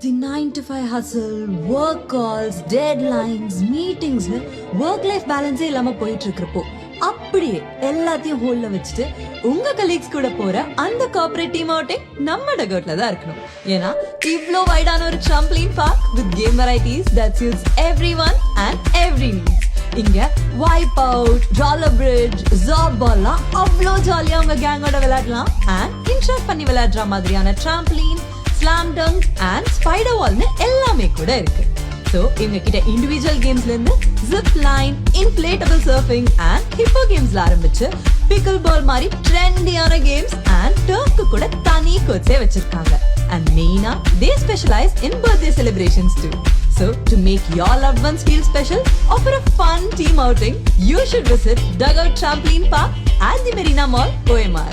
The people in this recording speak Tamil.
The 9 to 5 hustle, work calls, deadlines, meetings, work life balance இல்லாம போயிட்டு இருக்கிறப்போ அப்படியே எல்லாத்தையும் ஹோல்ல வச்சுட்டு உங்க கலீக்ஸ் கூட போற அந்த கார்ப்பரேட் டீம் அவுட்டிங் நம்ம டகவுட்ல தான் இருக்கணும். ஏன்னா இவ்ளோ வைடான ஒரு trampoline park with game varieties that suits everyone and every needs. இங்க வைப் அவுட், ராலர் பிரிட்ஜ், ஜாப் பால்லாம் அவ்வளோ ஜாலியா உங்க கேங்கோட விளையாடலாம். அண்ட் இன்ட்ராக்ட் பண்ணி விளையாடுற மாதிரியான trampoline, slam dunk and spider வால்னு எல்லாமே கூட இருக்கு. சோ இவங்க கிட்ட இண்டிவிஜுவல் கேம்ஸ்ல இருந்து zip line, inflatable surfing and hippo கேம்ஸ்ல ஆரம்பிச்சு பிக்கிள் பால் மாதிரி ட்ரெண்டியான கேம்ஸ் அண்ட் டர்க்கு கூட தனி கோச்சே வச்சிருக்காங்க. And மெயினா they specialize in birthday celebrations too. So to make your loved ones feel special, offer a fun team outing, you should visit Dugout Trampoline Park at the Marina Mall, OMR.